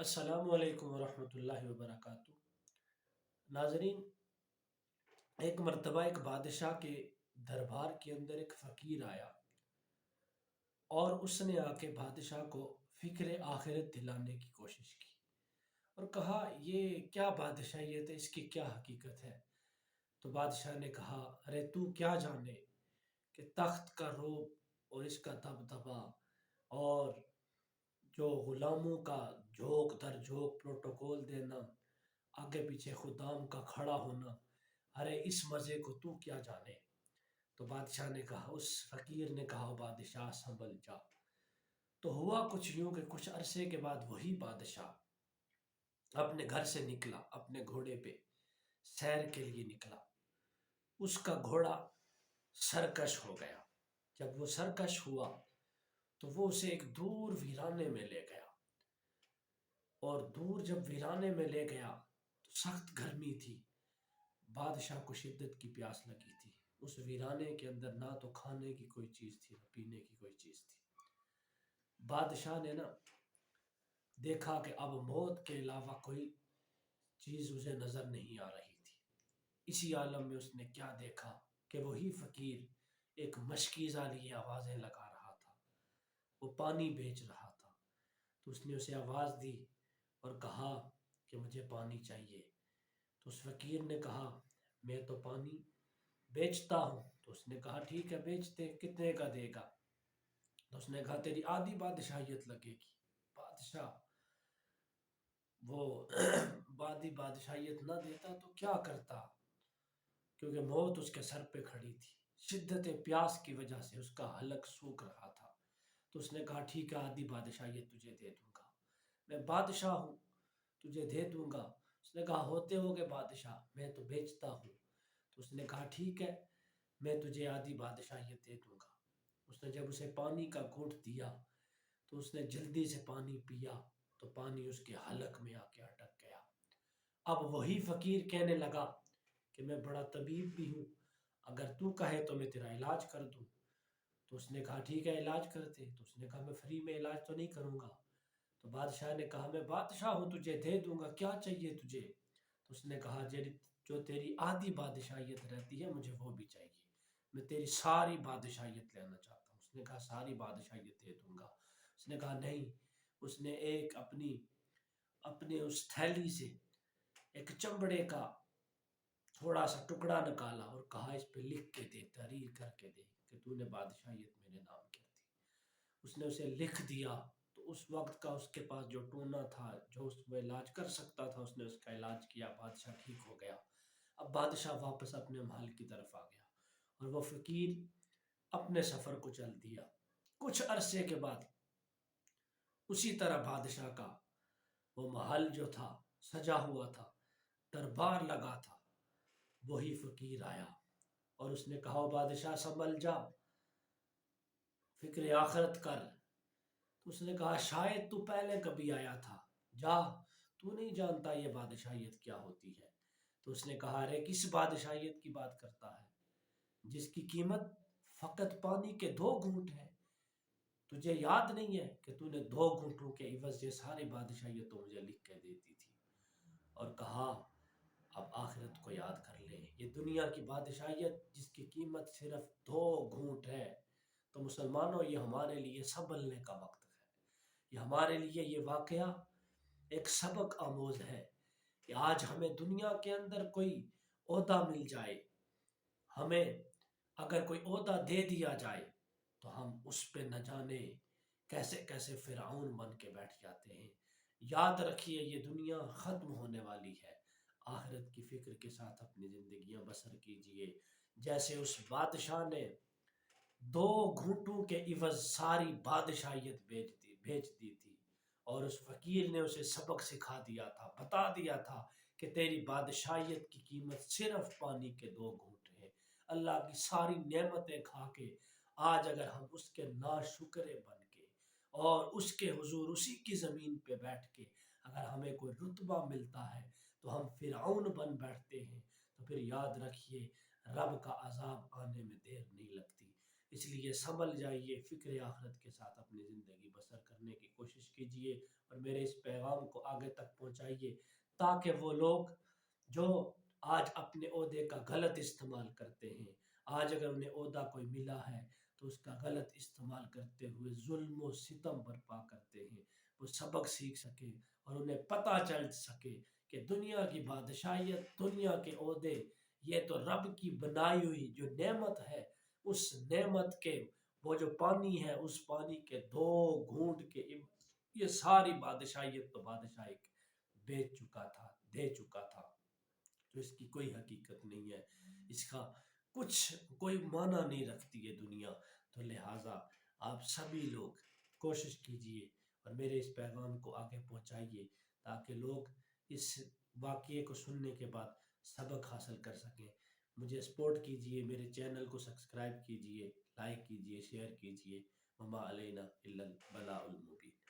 السلام علیکم ورحمۃ اللہ وبرکاتہ۔ ناظرین، ایک مرتبہ ایک بادشاہ کے دربار کے اندر ایک فقیر آیا اور اس نے آ کے بادشاہ کو فکر آخرت دلانے کی کوشش کی اور کہا یہ کیا بادشاہیت ہے، اس کی کیا حقیقت ہے؟ تو بادشاہ نے کہا ارے تو کیا جانے کہ تخت کا روب اور اس کا دبدبا اور جو غلاموں کا جھوک در جھوک پروٹوکول دینا، آگے پیچھے خدام کا کھڑا ہونا، ارے اس مزے کو تو کیا جانے؟ تو بادشاہ نے کہا، اس فقیر نے کہا بادشاہ سنبھل جا۔ تو ہوا کچھ یوں کہ کچھ عرصے کے بعد وہی بادشاہ اپنے گھر سے نکلا، اپنے گھوڑے پہ سیر کے لیے نکلا۔ اس کا گھوڑا سرکش ہو گیا۔ جب وہ سرکش ہوا تو وہ اسے ایک دور ویرانے میں لے گیا، اور دور جب ویرانے میں لے گیا تو سخت گرمی تھی، بادشاہ کو شدت کی پیاس لگی تھی۔ اس ویرانے کے اندر نہ تو کھانے کی کوئی چیز تھی نہ پینے کی کوئی چیز تھی۔ بادشاہ نے دیکھا کہ اب موت کے علاوہ کوئی چیز اسے نظر نہیں آ رہی تھی۔ اسی عالم میں اس نے کیا دیکھا کہ وہی فقیر ایک مشکیزہ لیے آوازیں لگا رہا تھا، وہ پانی بیچ رہا تھا۔ تو اس نے اسے آواز دی اور کہا کہ مجھے پانی چاہیے۔ تو اس فقیر نے کہا میں تو پانی بیچتا ہوں۔ تو اس نے کہا ٹھیک ہے بیچ دے، کتنے کا دے گا؟ تو اس نے کہا تیری آدھی بادشاہیت لگے گی۔ بادشاہ وہ آدھی بادشاہیت نہ دیتا تو کیا کرتا، کیونکہ موت اس کے سر پہ کھڑی تھی، شدت پیاس کی وجہ سے اس کا حلق سوکھ رہا تھا۔ تو اس نے کہا ٹھیک ہے آدھی بادشاہیت تجھے دے دوں گا، میں بادشاہ ہوں، تجھے دے دوں گا۔ اس نے کہا ہوتے ہوگے بادشاہ، میں تو بیچتا ہوں۔ تو اس نے کہا ٹھیک ہے میں تجھے آدھی بادشاہیت دے دوں گا۔ اس نے جب اسے پانی کا گھونٹ دیا تو اس نے جلدی سے پانی پیا تو پانی اس کے حلق میں آ کے اٹک گیا۔ اب وہی فقیر کہنے لگا کہ میں بڑا طبیب بھی ہوں، اگر تو کہے تو میں تیرا علاج کر دوں۔ تو اس نے کہا ٹھیک ہے علاج کرتے۔ تو اس نے کہا میں فری میں علاج تو نہیں کروں گا۔ تو بادشاہ نے کہا میں بادشاہ ہوں، تجھے دے دوں گا، کیا چاہیے تجھے؟ تو اس نے کہا جو تیری آدھی بادشاہیت رہتی ہے مجھے وہ بھی چاہیے، میں تیری ساری بادشاہیت لینا چاہتا ہوں۔ اس نے کہا ساری بادشاہیت دے دوں گا۔ اس نے کہا نہیں۔ اس نے ایک اپنے اس تھیلی سے ایک چمڑے کا تھوڑا سا ٹکڑا نکالا اور کہا اس پہ لکھ کے دے، تحریر کر کے دے کہ تو نے بادشاہیت میرے نام کی تھی۔ اس نے اسے لکھ دیا تو اس وقت کا اس کے پاس جو ٹونا تھا، جو اس میں علاج کر سکتا تھا، اس نے اس کا علاج کیا، بادشاہ ٹھیک ہو گیا۔ اب بادشاہ واپس اپنے محل کی طرف آ گیا اور وہ فقیر اپنے سفر کو چل دیا۔ کچھ عرصے کے بعد اسی طرح بادشاہ کا وہ محل جو تھا سجا ہوا تھا، دربار لگا تھا، وہی فقیر آیا اور اس نے کہا بادشاہ سنبھل جا، فکر آخرت کر۔ تو اس نے کہا شاید تو پہلے کبھی آیا تھا، جا، تو نہیں جانتا یہ بادشاہیت کیا ہوتی ہے۔ تو اس نے کہا ارے کس بادشاہیت کی بات کرتا ہے جس کی قیمت فقط پانی کے 2 گھونٹ ہے؟ تجھے یاد نہیں ہے کہ تو نے 2 گھونٹوں کے عوض یہ ساری بادشاہیت تو مجھے لکھ کے دیتی تھی؟ اور کہا اب آخرت کو یاد کر لے، یہ دنیا کی بادشاہیت جس کی قیمت صرف 2 گھونٹ ہے۔ تو مسلمانوں یہ ہمارے لیے سنبھلنے کا وقت ہے، یہ ہمارے لیے یہ واقعہ ایک سبق آموز ہے کہ آج ہمیں دنیا کے اندر کوئی عہدہ مل جائے، ہمیں اگر کوئی عہدہ دے دیا جائے تو ہم اس پہ نہ جانے کیسے کیسے فرعون بن کے بیٹھ جاتے ہیں۔ یاد رکھیے یہ دنیا ختم ہونے والی ہے، آخرت کی فکر کے ساتھ اپنی زندگیاں بسر کیجئے۔ جیسے اس بادشاہ نے 2 گھونٹوں کے عوض ساری بادشاہیت بیچ دی تھی، اور اس فقیر نے اسے سبق سکھا دیا تھا، بتا دیا تھا کہ تیری بادشاہیت کی قیمت صرف پانی کے 2 گھونٹ ہیں۔ اللہ کی ساری نعمتیں کھا کے آج اگر ہم اس کے ناشکرے بن کے اور اس کے حضور اسی کی زمین پہ بیٹھ کے اگر ہمیں کوئی رتبہ ملتا ہے تو ہم فرعون بن بیٹھتے ہیں، تو پھر یاد رکھیے رب کا عذاب آنے میں دیر نہیں لگتی۔ اس لیے سنبھل جائیے، فکر آخرت کے ساتھ اپنی زندگی بسر کرنے کی کوشش کیجیے، اور میرے اس پیغام کو آگے تک پہنچائیے، تاکہ وہ لوگ جو آج اپنے عہدے کا غلط استعمال کرتے ہیں، آج اگر انہیں عہدہ کوئی ملا ہے تو اس کا غلط استعمال کرتے ہوئے ظلم و ستم برپا کرتے ہیں، وہ سبق سیکھ سکیں اور انہیں پتہ چل سکے کہ دنیا کی بادشاہیت، دنیا کے عہدے، یہ تو رب کی بنائی ہوئی جو نعمت ہے، اس نعمت کے وہ جو پانی ہے، اس پانی کے دو گھونٹ کے یہ ساری بادشاہیت تو بادشاہ ایک بیچ چکا تھا، دے چکا تھا، تو اس کی کوئی حقیقت نہیں ہے، اس کا کچھ کوئی معنی نہیں رکھتی ہے دنیا۔ تو لہٰذا آپ سبھی لوگ کوشش کیجئے اور میرے اس پیغام کو آگے پہنچائیے، تاکہ لوگ اس واقعے کو سننے کے بعد سبق حاصل کر سکیں۔ مجھے سپورٹ کیجئے، میرے چینل کو سبسکرائب کیجئے، لائک کیجئے، شیئر کیجئے۔ وما علینا الا البلاء المبین۔